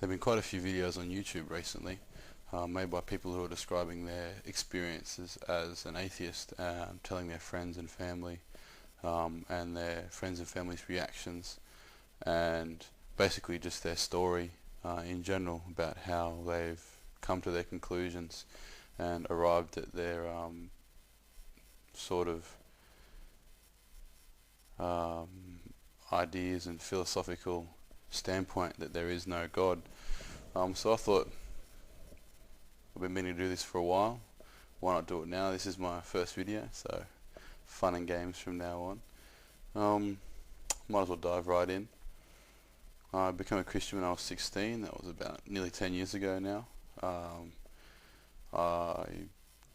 There have been quite a few videos on YouTube recently made by people who are describing their experiences as an atheist, telling their friends and family and their friends and family's reactions, and basically just their story in general about how they've come to their conclusions and arrived at their sort of ideas and philosophical standpoint that there is no God. So I thought, I've been meaning to do this for a while, why not do it now? This is my first video, so fun and games from now on. Might as well dive right in. I became a Christian when I was 16, that was about nearly 10 years ago now. I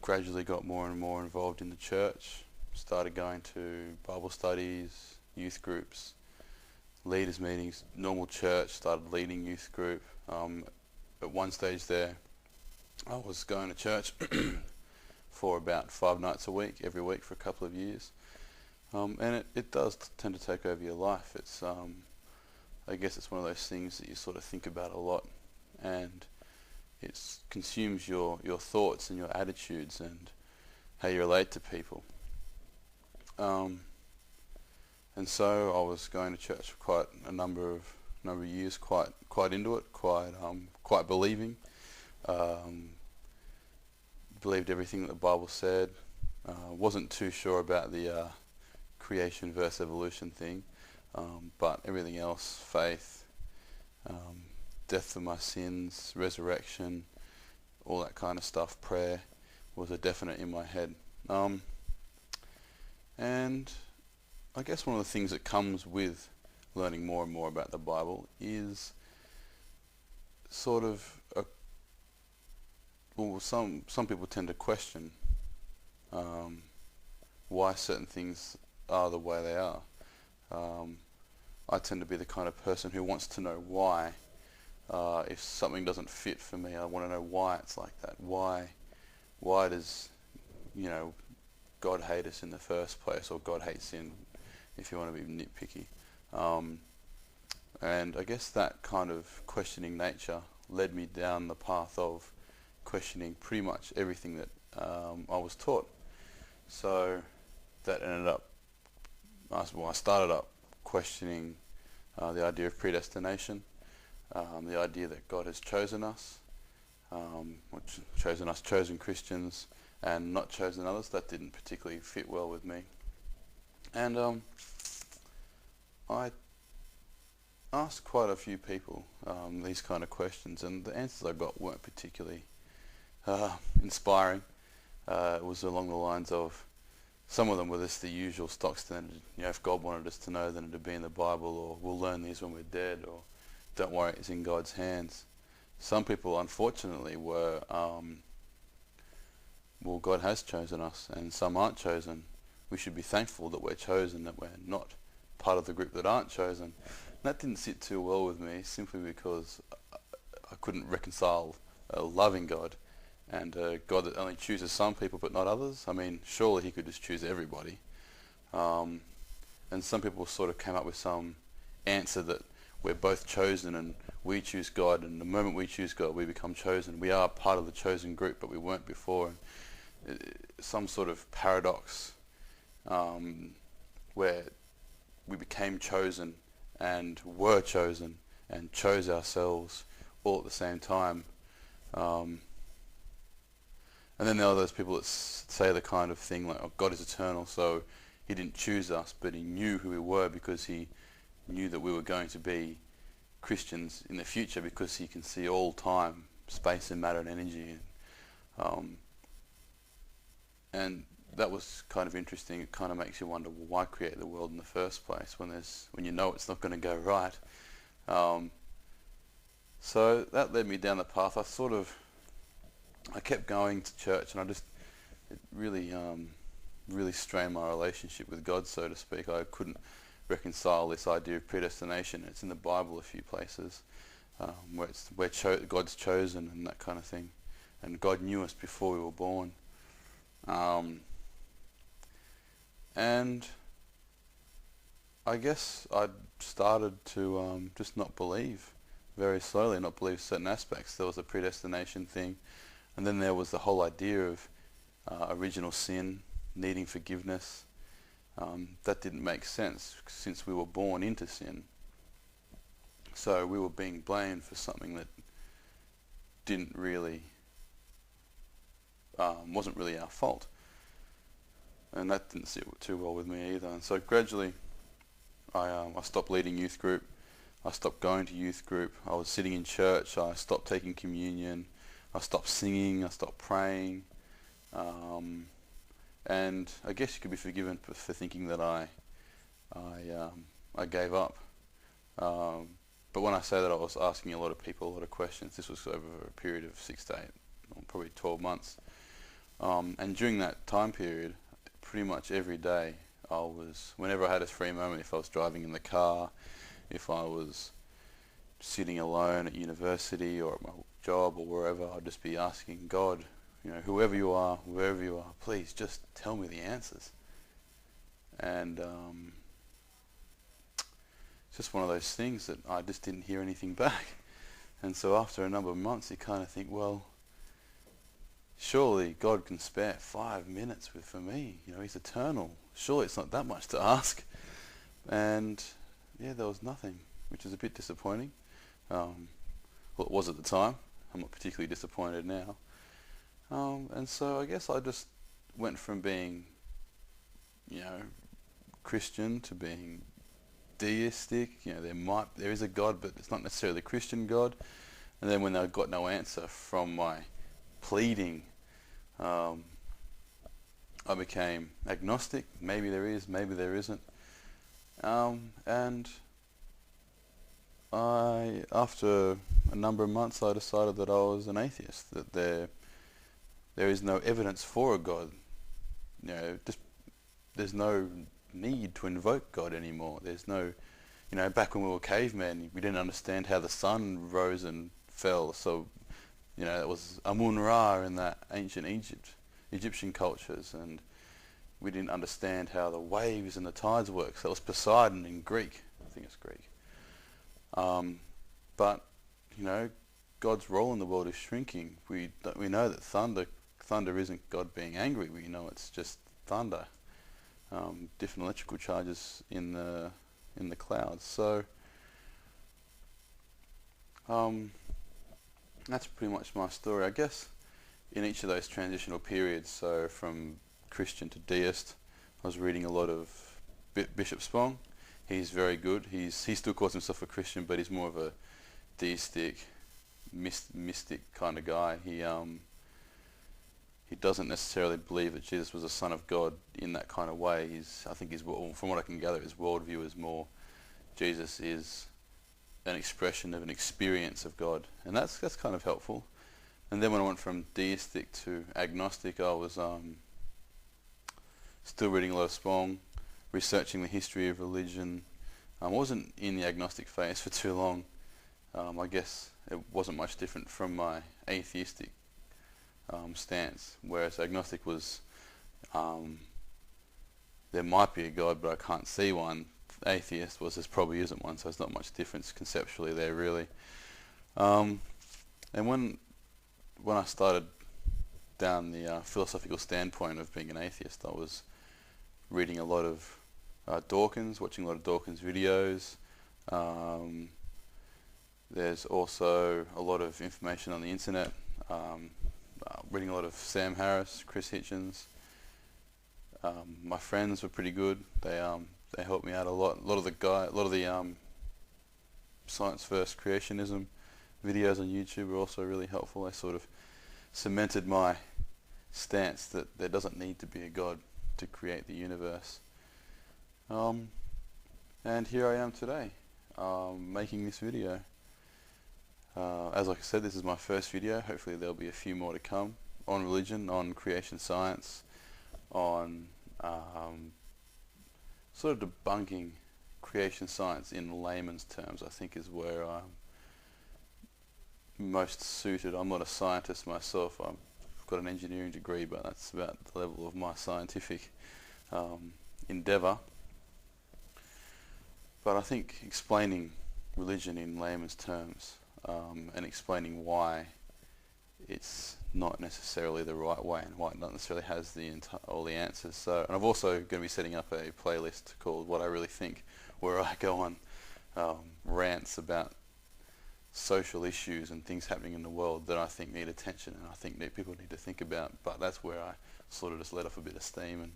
gradually got more and more involved in the church, started going to Bible studies, youth groups, leaders meetings, normal church, started leading youth group. At one stage there, I was going to church for about 5 nights a week, every week for a couple of years. And it does tend to take over your life. It's I guess it's one of those things that you sort of think about a lot, and it consumes your thoughts and your attitudes and how you relate to people. And so I was going to church for quite a number of years, quite into it, quite believing. Believed everything that the Bible said. Wasn't too sure about the creation versus evolution thing, but everything else, faith, death for my sins, resurrection, all that kind of stuff, prayer, was a definite in my head. And I guess one of the things that comes with learning more and more about the Bible is sort of some people tend to question why certain things are the way they are. I tend to be the kind of person who wants to know why. If something doesn't fit for me, I want to know why it's like that. Why does, God hate us in the first place, or God hates sin, if you want to be nitpicky. And I guess that kind of questioning nature led me down the path of questioning pretty much everything that I was taught. So that ended up, I started up questioning the idea of predestination, the idea that God has chosen us, chosen Christians, and not chosen others. That didn't particularly fit well with me. And I asked quite a few people these kind of questions, and the answers I got weren't particularly inspiring. It was along the lines of, some of them were just the usual stock standard, if God wanted us to know, then it'd be in the Bible, or we'll learn these when we're dead, or don't worry, it's in God's hands. Some people, unfortunately, were, well, God has chosen us, and some aren't chosen. We should be thankful that we're chosen, that we're not part of the group that aren't chosen. And that didn't sit too well with me, simply because I couldn't reconcile a loving God and a God that only chooses some people but not others. I mean, surely he could just choose everybody. And some people sort of came up with some answer that we're both chosen and we choose God, and the moment we choose God we become chosen. We are part of the chosen group, but we weren't before. Some sort of paradox where we became chosen and were chosen and chose ourselves all at the same time. And then there are those people that say the kind of thing like, oh, God is eternal, so he didn't choose us, but he knew who we were because he knew that we were going to be Christians in the future, because he can see all time, space and matter and energy. And that was kind of interesting. It kind of makes you wonder, well, why create the world in the first place when you know it's not going to go right? So that led me down the path. I kept going to church, and it really strained my relationship with God, so to speak. I couldn't reconcile this idea of predestination. It's in the Bible a few places, where God's chosen and that kind of thing, and God knew us before we were born. And I guess I started to just not believe very slowly, not believe certain aspects. There was a predestination thing, and then there was the whole idea of original sin, needing forgiveness. That didn't make sense since we were born into sin. So we were being blamed for something that didn't really, wasn't really our fault. And that didn't sit too well with me either. And so gradually I stopped leading youth group. I stopped going to youth group. I was sitting in church. I stopped taking communion. I stopped singing. I stopped praying. And I guess you could be forgiven for thinking that I gave up. But when I say that, I was asking a lot of people a lot of questions. This was over a period of 6 to 8, or probably 12 months. And during that time period, pretty much every day, whenever I had a free moment, if I was driving in the car, if I was sitting alone at university or at my job or wherever, I'd just be asking God, whoever you are, wherever you are, please just tell me the answers. And it's just one of those things that I just didn't hear anything back. And so after a number of months, you kind of think, well, surely God can spare 5 minutes for me. He's eternal. Surely it's not that much to ask. And yeah, there was nothing, which is a bit disappointing. Well, it was at the time. I'm not particularly disappointed now. And so I guess I just went from being, Christian to being deistic. There is a God, but it's not necessarily a Christian God. And then when I got no answer from my pleading, I became agnostic. Maybe there is, maybe there isn't. And after a number of months, I decided that I was an atheist, that there is no evidence for a God. There's no need to invoke God anymore. There's no, back when we were cavemen, we didn't understand how the sun rose and fell. So, it was Amun-Ra in that ancient Egyptian cultures, and we didn't understand how the waves and the tides work. So that was Poseidon in Greek. I think it's Greek. But, God's role in the world is shrinking. We know that thunder isn't God being angry. We know it's just thunder. Different electrical charges in the clouds. So that's pretty much my story. I guess in each of those transitional periods, so from Christian to deist, I was reading a lot of Bishop Spong. He's very good. He still calls himself a Christian, but he's more of a deistic, mystic kind of guy. He doesn't necessarily believe that Jesus was a son of God in that kind of way. I think from what I can gather, his worldview is more Jesus is an expression of an experience of God, and that's kind of helpful. And then when I went from deistic to agnostic, I was still reading a lot of Spong, researching the history of religion. I wasn't in the agnostic phase for too long. I guess it wasn't much different from my atheistic stance, whereas agnostic was there might be a God, but I can't see one. Atheist was there probably isn't one, so there's not much difference conceptually there really. And when I started down the philosophical standpoint of being an atheist, I was reading a lot of Dawkins, watching a lot of Dawkins videos. There's also a lot of information on the internet. Reading a lot of Sam Harris, Chris Hitchens. My friends were pretty good. They helped me out a lot. A lot of the science first creationism videos on YouTube were also really helpful. They sort of cemented my stance that there doesn't need to be a God to create the universe. And here I am today, making this video. As I said, this is my first video. Hopefully there'll be a few more to come on religion, on creation science, on sort of debunking creation science in layman's terms. I think is where I'm most suited. I'm not a scientist myself. I've got an engineering degree, but that's about the level of my scientific endeavour. But I think explaining religion in layman's terms and explaining why it's not necessarily the right way and why it not necessarily has all the answers. So, and I'm also going to be setting up a playlist called What I Really Think, where I go on rants about social issues and things happening in the world that I think need attention and I think people need to think about. But that's where I sort of just let off a bit of steam and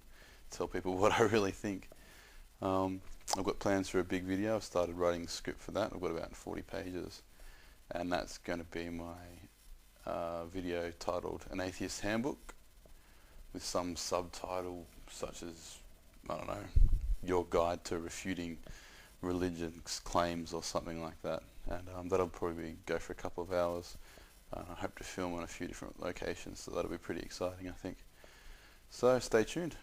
tell people what I really think. I've got plans for a big video. I've started writing the script for that. I've got about 40 pages, and that's going to be my video titled An Atheist Handbook, with some subtitle such as, I don't know, Your Guide to Refuting Religion's Claims or something like that. And that'll probably go for a couple of hours. I hope to film on a few different locations, so that'll be pretty exciting, I think. So stay tuned.